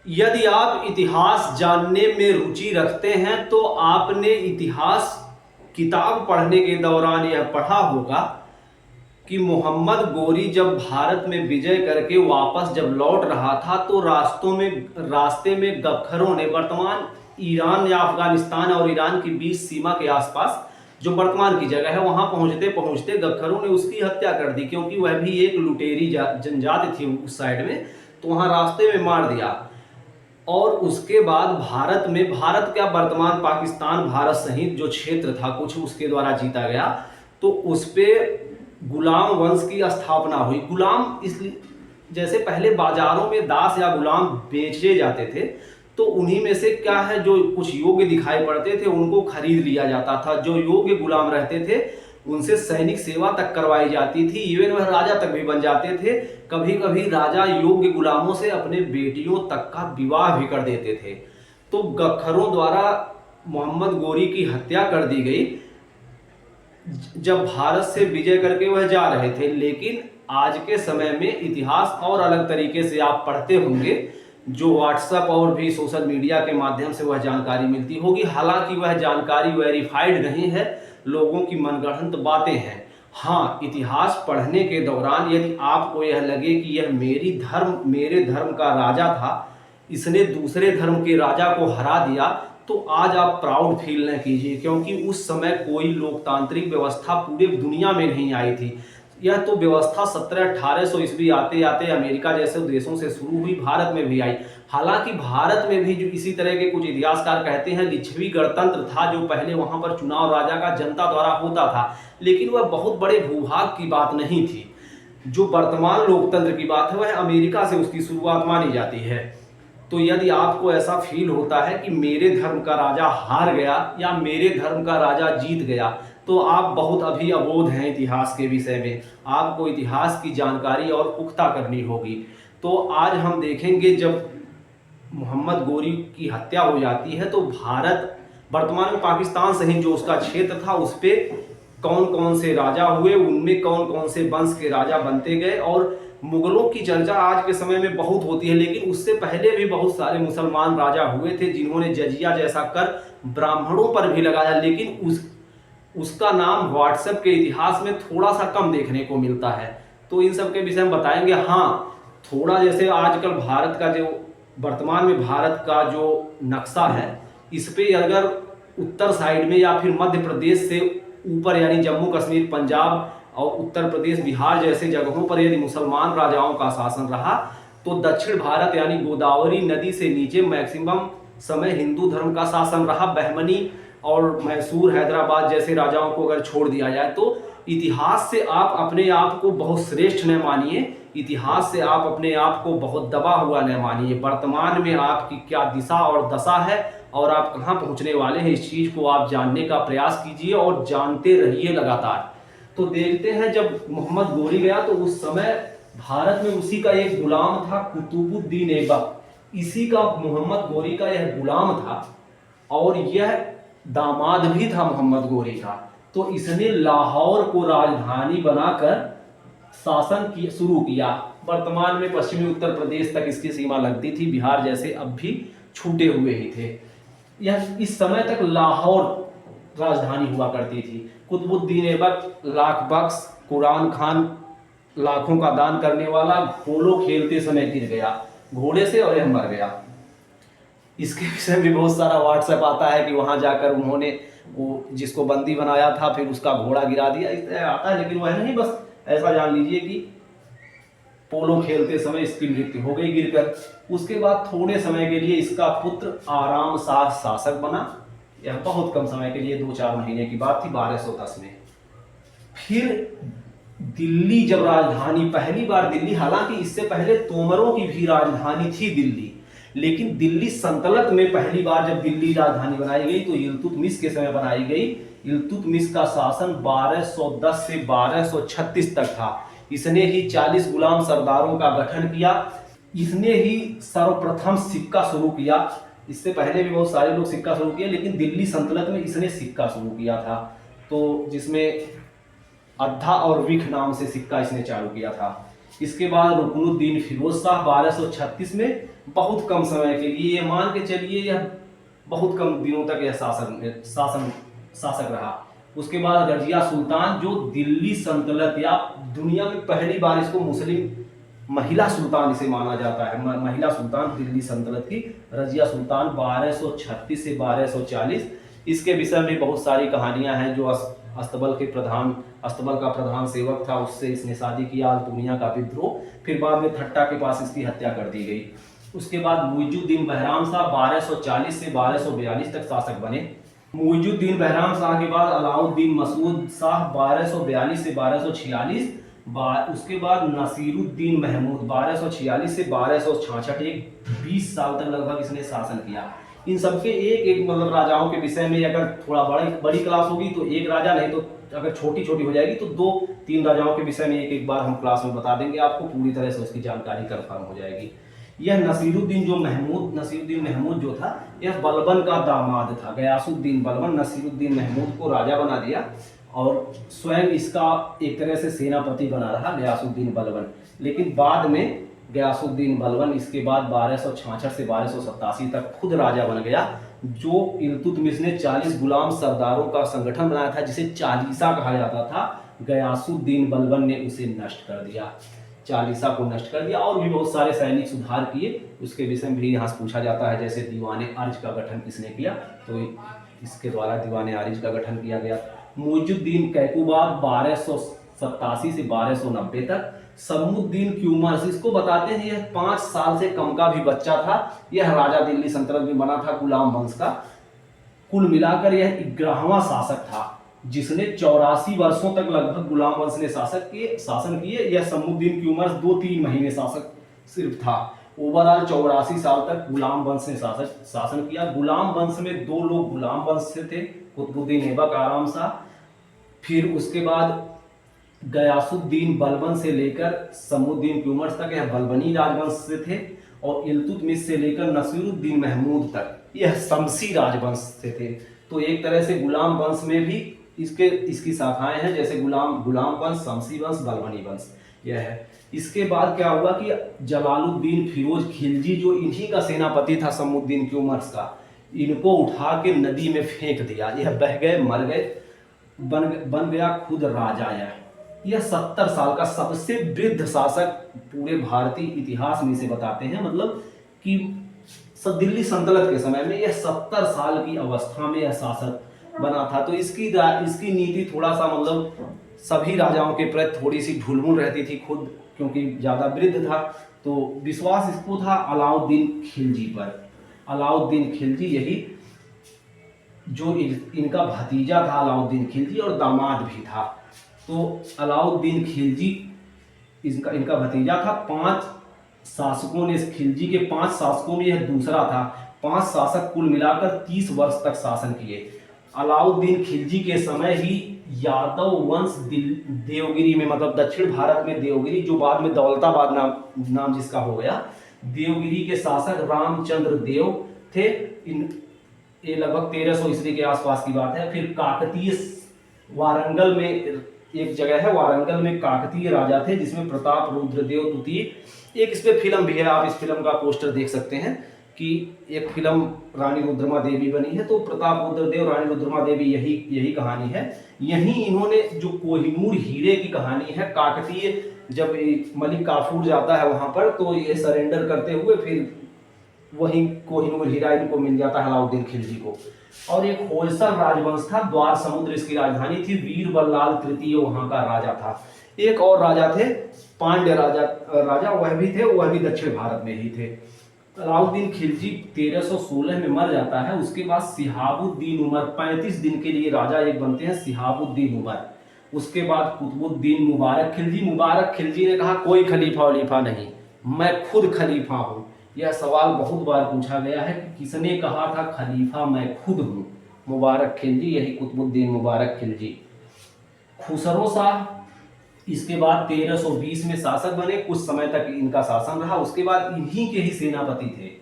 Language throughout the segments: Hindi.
यदि आप इतिहास जानने में रुचि रखते हैं तो आपने इतिहास किताब पढ़ने के दौरान यह पढ़ा होगा कि मोहम्मद गोरी जब भारत में विजय करके वापस जब लौट रहा था तो रास्ते में गफ्फरों ने, वर्तमान ईरान या अफगानिस्तान और ईरान की बीच सीमा के आसपास जो वर्तमान की जगह है, वहां पहुंचते पहुंचते गफ्फरों ने उसकी हत्या कर दी, क्योंकि वह भी एक लुटेरी जनजाति थी उस साइड में। तो वहां रास्ते में मार दिया। और उसके बाद भारत क्या, वर्तमान पाकिस्तान भारत सहित जो क्षेत्र था कुछ उसके द्वारा जीता गया, तो उस पे गुलाम वंश की स्थापना हुई। गुलाम इसलिए, जैसे पहले बाजारों में दास या गुलाम बेचे जाते थे, तो उन्हीं में से क्या है, जो कुछ योग्य दिखाई पड़ते थे उनको खरीद लिया जाता था। जो योग्य गुलाम रहते थे उनसे सैनिक सेवा तक करवाई जाती थी, इवन वह राजा तक भी बन जाते थे। कभी कभी राजा योग्य गुलामों से अपने बेटियों तक का विवाह भी कर देते थे। तो गफ्फरों द्वारा मोहम्मद गोरी की हत्या कर दी गई जब भारत से विजय करके वह जा रहे थे। लेकिन आज के समय में इतिहास और अलग तरीके से आप पढ़ते होंगे, जो व्हाट्सएप और भी सोशल मीडिया के माध्यम से वह जानकारी मिलती होगी। हालांकि वह जानकारी वेरीफाइड नहीं है, लोगों की मनगढ़ंत बातें हैं। हाँ, इतिहास पढ़ने के दौरान यदि आपको यह लगे कि यह मेरे धर्म का राजा था, इसने दूसरे धर्म के राजा को हरा दिया, तो आज आप प्राउड फील न कीजिए, क्योंकि उस समय कोई लोकतांत्रिक व्यवस्था पूरे दुनिया में नहीं आई थी। यह तो व्यवस्था 1700-1800 ईस्वी आते आते अमेरिका जैसे देशों से शुरू हुई, भारत में भी आई। हालांकि भारत में भी जो इसी तरह के कुछ इतिहासकार कहते हैं लिच्छवी गणतंत्र था, जो पहले वहां पर चुनाव राजा का जनता द्वारा होता था, लेकिन वह बहुत बड़े भूभाग की बात नहीं थी। जो वर्तमान लोकतंत्र की बात है वह अमेरिका से उसकी शुरुआत मानी जाती है। तो यदि आपको ऐसा फील होता है कि मेरे धर्म का राजा हार गया या मेरे धर्म का राजा जीत गया, तो आप बहुत अभी अबोध हैं इतिहास के विषय में। आपको इतिहास की जानकारी और पुख्ता करनी होगी। तो आज हम देखेंगे, जब मोहम्मद गोरी की हत्या हो जाती है तो भारत, वर्तमान में पाकिस्तान सहित जो उसका क्षेत्र था, उस पे कौन कौन से राजा हुए, उनमें कौन कौन से वंश के राजा बनते गए। और मुगलों की चर्चा आज के समय में बहुत होती है, लेकिन उससे पहले भी बहुत सारे मुसलमान राजा हुए थे जिन्होंने जजिया जैसा कर ब्राह्मणों पर भी लगाया, लेकिन उसका नाम व्हाट्सएप के इतिहास में थोड़ा सा कम देखने को मिलता है। तो इन सब के विषय में बताएंगे। हाँ, थोड़ा जैसे आजकल भारत का जो वर्तमान में भारत का जो नक्शा है, इस पे अगर उत्तर साइड में या फिर मध्य प्रदेश से ऊपर यानी जम्मू कश्मीर, पंजाब और उत्तर प्रदेश, बिहार जैसे जगहों पर यदि मुसलमान राजाओं का शासन रहा, तो दक्षिण भारत यानी गोदावरी नदी से नीचे मैक्सिमम समय हिंदू धर्म का शासन रहा। बहमनी और मैसूर, हैदराबाद जैसे राजाओं को अगर छोड़ दिया जाए, तो इतिहास से आप अपने आप को बहुत श्रेष्ठ न मानिए, इतिहास से आप अपने आप को बहुत दबा हुआ न मानिए। वर्तमान में आपकी क्या दिशा और दशा है और आप कहाँ पहुँचने वाले हैं, इस चीज़ को आप जानने का प्रयास कीजिए और जानते रहिए लगातार। तो देखते हैं, जब मोहम्मद गोरी गया तो उस समय भारत में उसी का एक गुलाम था, कुतुबुद्दीन ऐबक। इसी का, मोहम्मद गोरी का यह गुलाम था और यह दामाद भी था मोहम्मद गोरी का। तो इसने लाहौर को राजधानी बनाकर शासन शुरू किया। वर्तमान में पश्चिमी उत्तर प्रदेश तक इसकी सीमा लगती थी, बिहार जैसे अब भी छूटे हुए ही थे। यह इस समय तक लाहौर राजधानी हुआ करती थी। कुतुबुद्दीन ऐबक लाख बख्श, कुरान खान लाखों का दान करने वाला, पोलो खेलते समय गिर गया घोड़े से और यह मर गया। इसके विषय में बहुत सारा व्हाट्सएप आता है कि वहां जाकर उन्होंने वो जिसको बंदी बनाया था फिर उसका घोड़ा गिरा दिया, इस तरह आता है। लेकिन वह नहीं, बस ऐसा जान लीजिए कि पोलो खेलते समय इसकी मृत्यु हो गई गिरकर। उसके बाद थोड़े समय के लिए इसका पुत्र आराम शाह शासक बना। यह बहुत कम समय के लिए, 2-4 महीने की बात थी, 1210 में। फिर दिल्ली जब राजधानी, पहली बार दिल्ली, हालांकि इससे पहले तोमरों की भी राजधानी थी दिल्ली, लेकिन दिल्ली सल्तनत में पहली बार जब दिल्ली राजधानी बनाई गई तो इल्तुतमिश के समय बनाई गई। इल्तुतमिश का शासन 1210 से 1236 तक था। इसने ही 40 गुलाम सरदारों का गठन किया। इसने ही सर्वप्रथम सिक्का शुरू किया। इससे पहले भी बहुत सारे लोग सिक्का शुरू किए, लेकिन दिल्ली सल्तनत में इसने सिक्का शुरू किया था, तो जिसमें अद्धा और विख नाम से सिक्का इसने चालू किया था। इसके बाद रुकनुद्दीन फिरोज शाह 1236 में बहुत कम समय के लिए, ये मान के चलिए यह बहुत कम दिनों तक यह शासक रहा। उसके बाद रजिया सुल्तान, जो दिल्ली सल्तनत या दुनिया में पहली बार इसको मुस्लिम महिला सुल्तान इसे माना जाता है, महिला सुल्तान दिल्ली सल्तनत की रजिया सुल्तान 1236 से 1240। इसके विषय में बहुत सारी कहानियां हैं। जो अस्तबल का प्रधान सेवक था, उससे इसने शादी किया, अल्तुनिया का विद्रोह, फिर बाद में ठट्टा के पास इसकी हत्या कर दी गई। उसके बाद मुइजुद्दीन बहराम शाह 1240 से 1242 तक शासक बने। मुइजुद्दीन बहराम शाह के बाद अलाउद्दीन मसूद शाह 1242 से 1246। उसके बाद नसीरुद्दीन महमूद 1246 से 1266, एक 20 साल तक लगभग इसने शासन किया। इन सबके एक एक मतलब राजाओं के विषय में अगर थोड़ा बड़ी क्लास होगी तो एक राजा, नहीं तो अगर छोटी छोटी हो जाएगी तो 2-3 राजाओं के विषय में एक एक बार हम क्लास में बता देंगे, आपको पूरी तरह से उसकी जानकारी कंफर्म हो जाएगी। यह नसीरुद्दीन महमूद जो था, यह बलबन का दामाद था। गयासुद्दीन बलबन नसीरुद्दीन महमूद को राजा बना दिया और स्वयं इसका एक तरह से सेनापति बना रहा गयासुद्दीन बलबन। लेकिन बाद में गयासुद्दीन बलबन इसके बाद 1266 से 1287 तक खुद राजा बन गया। जो इल्तुतमिश ने 40 गुलाम सरदारों का संगठन बनाया था, जिसे चालीसा कहा जाता था, गयासुद्दीन बलबन ने उसे नष्ट कर दिया, चालीसा को नष्ट कर दिया। और भी बहुत सारे सैनिक सुधार किए, उसके विषय में भी यहाँ से पूछा जाता है। जैसे दीवाने अर्ज का गठन किसने किया, तो इसके द्वारा दीवाने अर्ज का गठन किया गया। मुइजुद्दीन कैकुबाद 1287 से 1290 तक। समुद्दीन क्यूमर्स, इसको बताते हैं यह 5 साल से कम का भी बच्चा था। यह राजा दिल्ली सल्तनत में बना था गुलाम वंश का। कुल मिलाकर यह 11वां शासक था, जिसने 84 वर्षों तक लगभग गुलाम वंश ने शासन किए। यह समुद्दीन क्यूमर्स 2-3 महीने शासक सिर्फ था। ओवरऑल 84 साल तक गुलाम वंश ने शासन किया। गुलाम वंश में 2 लोग गुलाम वंश से थे, कुतुबुद्दीन ऐबक आराम शाह, फिर उसके बाद गयासुद्दीन बलबन से लेकर समुद्दीन क्यूमर्स तक यह बलबनी राजवंश से थे, और इल्तुतमिश से लेकर नसीरुद्दीन महमूद तक यह शमसी राजवंश से थे। तो एक तरह से गुलाम वंश में भी इसकी शाखाएं हैं, जैसे गुलाम वंश, शमसी वंश, बलबनी वंश, यह है। इसके बाद क्या हुआ कि जलालुद्दीन फिरोज खिलजी, जो इन्हीं का सेनापति था समुद्दीन क्यूमर्स का, इनको उठा के नदी में फेंक दिया। यह बह गए, मर गए, बन गया खुद राजा। यह 70 साल का सबसे वृद्ध शासक पूरे भारतीय इतिहास में इसे बताते हैं। मतलब कि दिल्ली सल्तनत के समय में यह 70 साल की अवस्था में यह शासक बना था। तो इसकी नीति थोड़ा सा मतलब सभी राजाओं के प्रति थोड़ी सी ढुलमुल रहती थी खुद, क्योंकि ज़्यादा वृद्ध था। तो विश्वास इसको था अलाउद्दीन खिलजी पर। अलाउद्दीन खिलजी, यही जो इनका भतीजा था अलाउद्दीन खिलजी, और दामाद भी था। तो अलाउद्दीन खिलजी इनका भतीजा था। 5 शासकों ने, खिलजी के 5 शासकों में यह दूसरा था। 5 शासक कुल मिलाकर 30 वर्ष तक शासन किए। अलाउद्दीन खिलजी के समय ही यादव वंश देवगिरी में, मतलब दक्षिण भारत में देवगिरी, जो बाद में दौलताबाद नाम जिसका हो गया, देवगिरी के शासक रामचंद्र देव थे। ये लगभग 1300 ईस्वी के आसपास की बात है। फिर काकतीय, वारंगल में एक जगह है, वारंगल में काकतीय राजा थे, जिसमें प्रताप रुद्रदेव तृतीय। एक इस पे फिल्म भी है, आप इस फिल्म का पोस्टर देख सकते हैं कि एक फिल्म रानी रुद्रमा देवी बनी है। तो प्रताप रुद्रदेव, रानी रुद्रमा देवी, यही कहानी है। यही इन्होंने जो कोहिनूर हीरे की कहानी है, काकतीय जब मलिक काफूर जाता है वहां पर, तो ये सरेंडर करते हुए फिर वही कोहिनूर हीरा इनको मिल जाता है अलाउद्दीन खिलजी को। और एक होयसल राजवंश था, द्वार समुद्र इसकी राजधानी थी। वीर बल्लाल तृतीय वहां का राजा था। एक और राजा थे, पांड्य राजा, वह भी थे, वह भी दक्षिण भारत में ही थे। अलाउद्दीन खिलजी 1316 में मर जाता है। उसके बाद सिहाबुद्दीन उमर 35 दिन के लिए राजा एक बनते हैं, सिहाबुद्दीन उमर। उसके बाद कुतुबुद्दीन मुबारक खिलजी ने कहा कोई खलीफा वलीफा नहीं, मैं खुद खलीफा हूँ। यह सवाल बहुत बार पूछा गया है कि किसने कहा था खलीफा मैं खुद हूँ। मुबारक खिलजी, यही कुतुबुद्दीन मुबारक खिलजी। खुसरो शाह इसके बाद 1320 में शासक बने, कुछ समय तक इनका शासन रहा। उसके बाद इन्हीं के ही सेनापति थे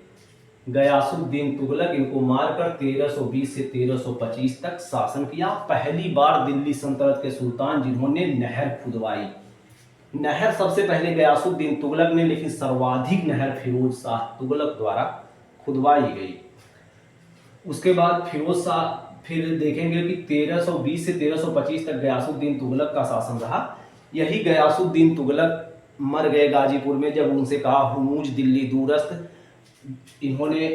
गयासुद्दीन तुगलक, इनको मारकर 1320 से 1325 तक शासन किया। पहली बार दिल्ली सल्तनत के सुल्तान जिन्होंने नहर खुदवाई, नहर सबसे पहले गयासुद्दीन तुगलक ने, लेकिन सर्वाधिक नहर फिरोज शाह तुगलक द्वारा खुदवाई गई। उसके बाद फिरोज शाह, फिर देखेंगे कि 1320 से 1325 तक गयासुद्दीन तुगलक का शासन रहा। यही गयासुद्दीन तुगलक मर गए गाजीपुर में जब उनसे कहा हुमूज दिल्ली दूरस्थ। इन्होंने,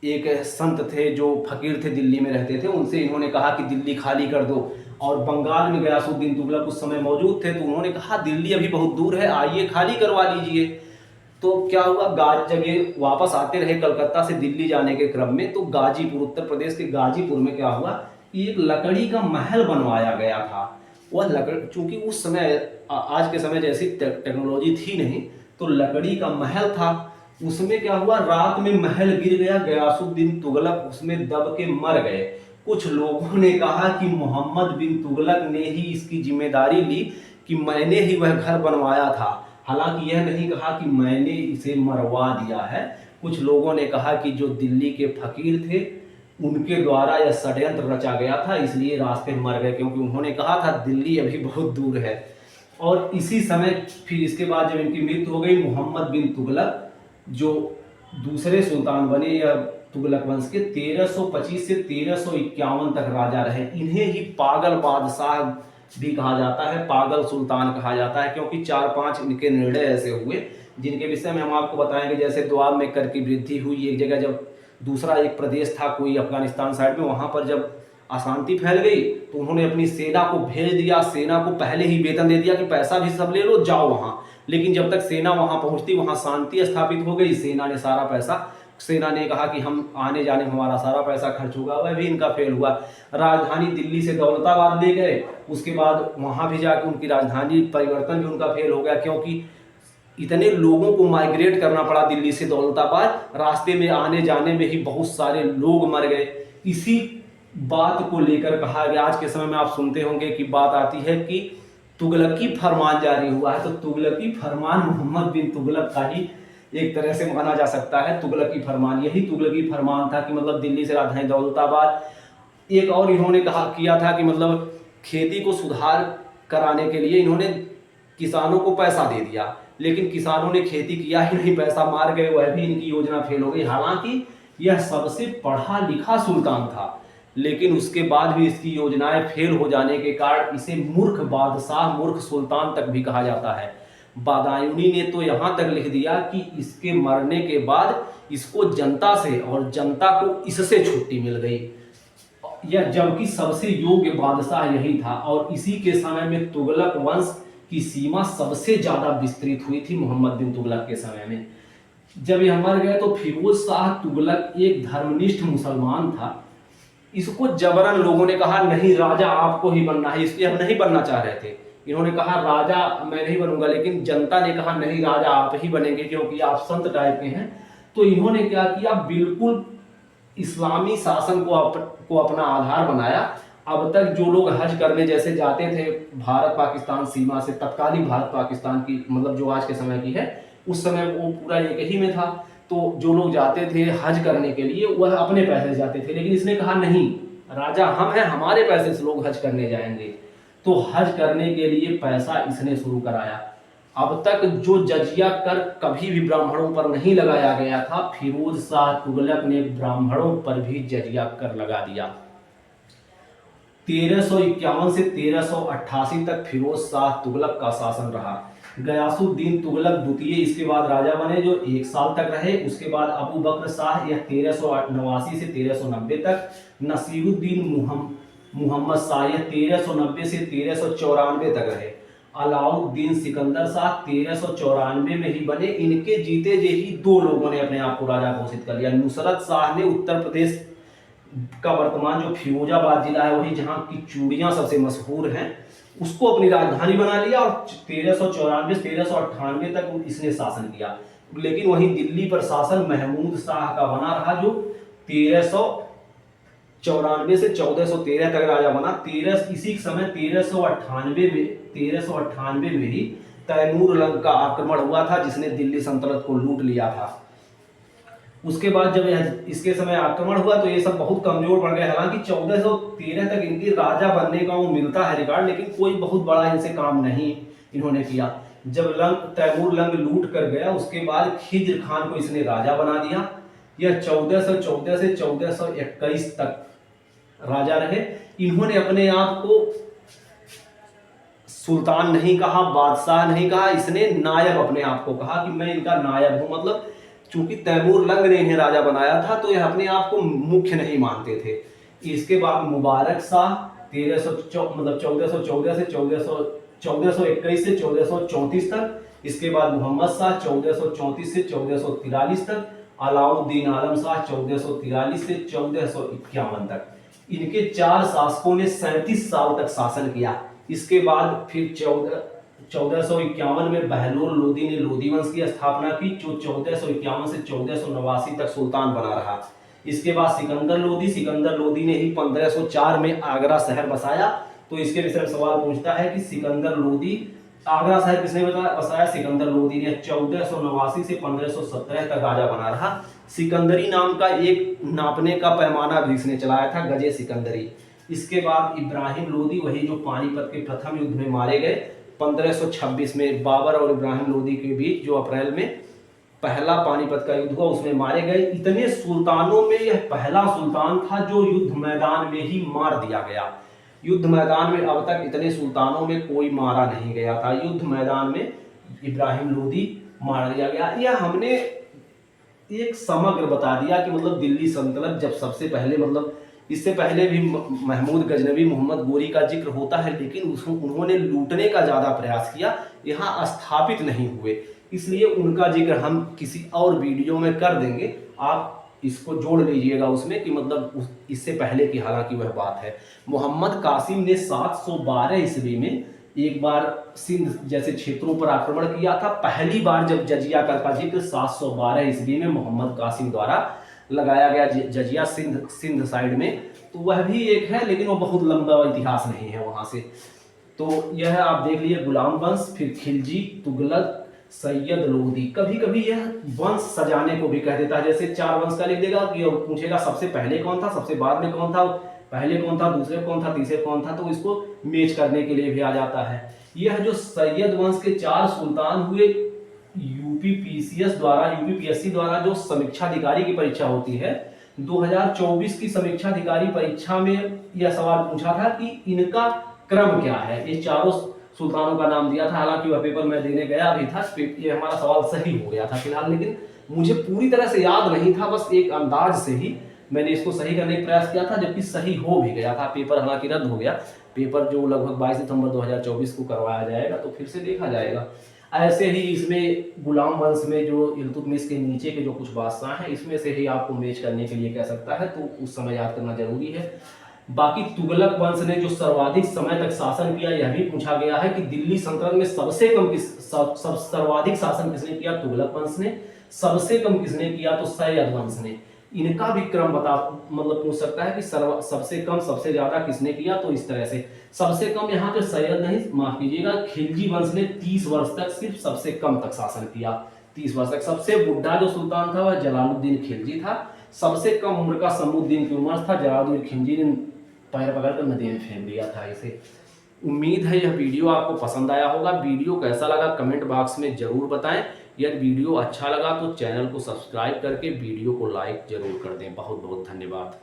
एक संत थे जो फकीर थे दिल्ली में रहते थे, उनसे इन्होंने कहा कि दिल्ली खाली कर दो। और बंगाल में गयासुद्दीन तुगलक उस समय मौजूद थे, तो उन्होंने कहा दिल्ली अभी बहुत दूर है, आइए खाली करवा लीजिए। तो क्या हुआ, जगह वापस आते रहे कलकत्ता से दिल्ली जाने के क्रम में, तो गाजीपुर, उत्तर प्रदेश के गाजीपुर में क्या हुआ कि एक लकड़ी का महल बनवाया गया था। वह लकड़ी, चूंकि उस समय आज के समय जैसी टेक्नोलॉजी थी नहीं, तो लकड़ी का महल था। उसमें क्या हुआ, रात में महल गिर गया, गयासुद्दीन तुगलक उसमें दब के मर गए। कुछ लोगों ने कहा कि मोहम्मद बिन तुगलक ने ही इसकी जिम्मेदारी ली कि मैंने ही वह घर बनवाया था। हालांकि यह नहीं कहा कि मैंने इसे मरवा दिया है। कुछ लोगों ने कहा कि जो दिल्ली के फकीर थे उनके द्वारा यह षड्यंत्र रचा गया था, इसलिए रास्ते मर गए, क्योंकि उन्होंने कहा था दिल्ली अभी बहुत दूर है। और इसी समय फिर इसके बाद जब इनकी मृत्यु हो गई, मोहम्मद बिन तुगलक जो दूसरे सुल्तान बने या तुगलक वंश के, 1325 से 1351 तक राजा रहे। इन्हें ही पागल बादशाह भी कहा जाता है, पागल सुल्तान कहा जाता है, क्योंकि 4-5 इनके निर्णय ऐसे हुए जिनके विषय में हम आपको बताएंगे। जैसे दोआब में कर की वृद्धि हुई, एक जगह जब दूसरा एक प्रदेश था कोई अफगानिस्तान साइड में, वहाँ पर जब अशांति फैल गई तो उन्होंने अपनी सेना को भेज दिया। सेना को पहले ही वेतन दे दिया कि पैसा भी सब ले लो, जाओ वहाँ। लेकिन जब तक सेना वहाँ पहुँचती, वहाँ शांति स्थापित हो गई। सेना ने सारा पैसा, सेना ने कहा कि हम आने जाने में हमारा सारा पैसा खर्च होगा, वह भी इनका फेल हुआ। राजधानी दिल्ली से दौलताबाद ले गए, उसके बाद वहाँ भी जाकर उनकी राजधानी परिवर्तन भी उनका फेल हो गया, क्योंकि इतने लोगों को माइग्रेट करना पड़ा दिल्ली से दौलताबाद, रास्ते में आने जाने में ही बहुत सारे लोग मर गए। इसी बात को लेकर कहा गया, आज के समय में आप सुनते होंगे कि बात आती है कि तुगलकी फरमान जारी हुआ है। तो तुगलकी फरमान मोहम्मद बिन तुगलक का ही एक तरह से माना जा सकता है। तुगलकी फरमान, यही तुगलकी फरमान था कि मतलब दिल्ली से राजधानी दौलताबाद। एक और इन्होंने कहा किया था कि मतलब खेती को सुधार कराने के लिए इन्होंने किसानों को पैसा दे दिया, लेकिन किसानों ने खेती किया ही नहीं, पैसा मार गए, वह भी इनकी योजना फेल हो गई। हालांकि यह सबसे पढ़ा लिखा सुल्तान था, लेकिन उसके बाद भी इसकी योजनाएं फेल हो जाने के कारण इसे मूर्ख बादशाह, मूर्ख सुल्तान तक भी कहा जाता है। बादायूनी ने तो यहाँ तक लिख दिया कि इसके मरने के बाद इसको जनता से, और जनता को इससे छुट्टी मिल गई। यह जबकि सबसे योग्य बादशाह यही था, और इसी के समय में तुगलक वंश की सीमा सबसे ज्यादा विस्तृत हुई थी मोहम्मद बिन तुगलक के समय में। जब यह मर गए तो फिरोज शाह तुगलक एक धर्मनिष्ठ मुसलमान था। इसको जबरन लोगों ने कहा नहीं राजा आपको ही बनना है, इसलिए हम नहीं बनना चाह रहे थे। इन्होंने कहा राजा मैं नहीं बनूंगा, लेकिन जनता ने कहा नहीं राजा आप ही बनेंगे, क्योंकि आप संत टाइप के हैं। तो इन्होंने क्या किया, बिल्कुल इस्लामी शासन को अपना आधार बनाया। अब तक जो लोग हज करने जैसे जाते थे भारत पाकिस्तान सीमा से, तत्कालीन भारत पाकिस्तान की, मतलब जो आज के समय की है, उस समय वो पूरा एक ही में था। तो जो लोग जाते थे हज करने के लिए वह अपने पैसे से जाते थे, लेकिन इसने कहा नहीं राजा हम हैं, हमारे पैसे से लोग हज करने जाएंगे। तो हज करने के लिए पैसा इसने शुरू कराया। अब तक जो जजिया कर कभी भी ब्राह्मणों पर नहीं लगाया गया था, फिरोज शाह तुगलक ने ब्राह्मणों पर भी जजिया कर लगा दिया। 1351 से 1388 तक फिरोज शाह तुगलक का शासन रहा। गयासुद्दीन तुगलक द्वितीय इसके बाद राजा बने, जो 1 साल तक रहे। उसके बाद अबू बकर शाह, यह 1389 से 1390 तक। नसीरुद्दीन मुहम्मद शाह, यह 1390 से 1394 तक रहे। अलाउद्दीन सिकंदर शाह 1394 में ही बने। इनके जीते जे ही 2 लोगों ने अपने आप को राजा घोषित कर लिया। नुसरत शाह ने उत्तर प्रदेश का वर्तमान जो फिरोजाबाद जिला है, वही जहाँ की चूड़ियाँ सबसे मशहूर हैं, उसको अपनी राजधानी बना लिया, और 1394 से 1398 तक इसने शासन किया। लेकिन वहीं दिल्ली पर शासन महमूद शाह का बना रहा, जो 1394 से 1413 तक राजा बना। इसी समय 1398 में ही तैमूर लंग का आक्रमण हुआ था, जिसने दिल्ली सल्तनत को लूट लिया था। उसके बाद जब इसके समय आक्रमण हुआ तो ये सब बहुत कमजोर पड़ गए। हालांकि 1413 तक इनकी राजा बनने का वो मिलता है रिकॉर्ड, लेकिन कोई बहुत बड़ा इनसे काम नहीं इन्होंने किया। जब तैमूर लंग लूट कर गया, उसके बाद खिज्र खान को इसने राजा बना दिया। यह 1414 से 1421 तक राजा रहे। इन्होंने अपने आप को सुल्तान नहीं कहा, बादशाह नहीं कहा, इसने नायब अपने आप को कहा कि मैं इनका नायब हूं। मतलब चूंकि तैमूर लंग ने इन्हें राजा बनाया था तो यह अपने आप को मुख्य नहीं मानते थे। इसके बाद मुबारक शाह 1414 से 1421 से 1434 तक। इसके बाद मोहम्मद शाह 1434 से 1443 तक। अलाउद्दीन आलम शाह 1443 से 1451 तक। इनके 4 शासकों ने 37 साल तक शासन किया। इसके बाद फिर 1451 में बहलोल लोदी ने लोदी वंश की स्थापना की, जो 1451 से 1489 तक सुल्तान बना रहा। इसके बाद सिकंदर लोदी ने ही 1504 में आगरा शहर बसाया। तो इसके विषय में सवाल पूछता है कि सिकंदर लोदी, आगरा शहर किसने बसाया? सिकंदर लोदी ने। 1489 से 1517 तक राजा बना रहा। सिकंदरी नाम का एक नापने का पैमाना भी इसने चलाया था, गजे सिकंदरी। इसके बाद इब्राहिम लोदी, वही जो पानीपत के प्रथम युद्ध में मारे गए 1526 में, बाबर और इब्राहिम लोदी के बीच जो अप्रैल में पहला पानीपत का युद्ध हुआ, उसमें मारे गए। इतने सुल्तानों में यह पहला सुल्तान था जो युद्ध मैदान में ही मार दिया गया। युद्ध मैदान में अब तक इतने सुल्तानों में कोई मारा नहीं गया था, युद्ध मैदान में इब्राहिम लोदी मार दिया गया। यह हमने एक समग्र बता दिया कि मतलब दिल्ली सल्तनत जब सबसे पहले, मतलब इससे पहले भी महमूद गजनवी, मोहम्मद गोरी का जिक्र होता है, लेकिन उन्होंने लूटने का ज़्यादा प्रयास किया, यहाँ स्थापित नहीं हुए, इसलिए उनका जिक्र हम किसी और वीडियो में कर देंगे। आप इसको जोड़ लीजिएगा उसमें कि मतलब इससे पहले की हालांकि वह बात है। मोहम्मद कासिम ने 712 ईस्वी में एक बार सिंध जैसे क्षेत्रों पर आक्रमण किया था। पहली बार जब जजिया कर का जिक्र 712 ईस्वी में मोहम्मद कासिम द्वारा लगाया गया जजिया सिंध साइड में, तो वह भी एक है, लेकिन वो बहुत लंबा इतिहास नहीं है वहां से। तो यह आप देख लीजिए गुलाम वंश, फिर खिलजी, तुगलक, सैयद लोदी। कभी कभी यह वंश सजाने को भी कह देता है, जैसे 4 वंश का लिख देगा कि पूछेगा सबसे पहले कौन था, सबसे बाद में कौन था, पहले कौन था, दूसरे कौन था, तीसरे कौन था, तो इसको मैच करने के लिए भी आ जाता है। यह जो सैयद वंश के 4 सुल्तान हुए, यूपीपीएससी द्वारा जो समीक्षा अधिकारी की परीक्षा होती है, 2024 की समीक्षा अधिकारी परीक्षा में यह सवाल पूछा था कि इनका क्रम क्या है। ये चारों सुल्तानों का नाम दिया था, हालांकि वह पेपर मैं देने गया भी था, ये हमारा सवाल सही हो गया था फिलहाल, लेकिन मुझे पूरी तरह से याद नहीं था, बस एक अंदाज से ही मैंने इसको सही करने का प्रयास किया था, जबकि सही हो भी गया था। पेपर हालांकि रद्द हो गया, पेपर जो लगभग 22 सितंबर 2024 को करवाया जाएगा, तो फिर से देखा जाएगा। ऐसे ही इसमें गुलाम वंश में जो इल्तुतमिश के नीचे के जो कुछ बादशाह हैं, इसमें से ही आपको मैच करने के लिए कह सकता है, तो उस समय याद करना जरूरी है। बाकी तुगलक वंश ने जो सर्वाधिक समय तक शासन किया, यह भी पूछा गया है कि दिल्ली सल्तनत में सबसे कम सर्वाधिक शासन किसने किया? तुगलक वंश ने। सबसे कम किसने किया? तो सैयद वंश ने। इनका भी क्रम मतलब पूछ सकता है कि सबसे कम सबसे ज्यादा किसने किया, तो इस तरह से सबसे कम यहाँ पे सैयद नहीं, माफ कीजिएगा, खिलजी वंश ने 30 वर्ष तक सिर्फ सबसे कम तक शासन किया, 30 वर्ष तक। सबसे बुढ़ा जो सुल्तान था वह जलालुद्दीन खिलजी था। सबसे कम उम्र का समुद्दीन की उम्र था, जलालुद्दीन खिलजी ने पैर पकड़कर नदी में फेंक दिया था इसे। उम्मीद है यह वीडियो आपको पसंद आया होगा। वीडियो कैसा लगा कमेंट बॉक्स में जरूर बताएं। यदि वीडियो अच्छा लगा तो चैनल को सब्सक्राइब करके वीडियो को लाइक जरूर कर दें। बहुत बहुत धन्यवाद।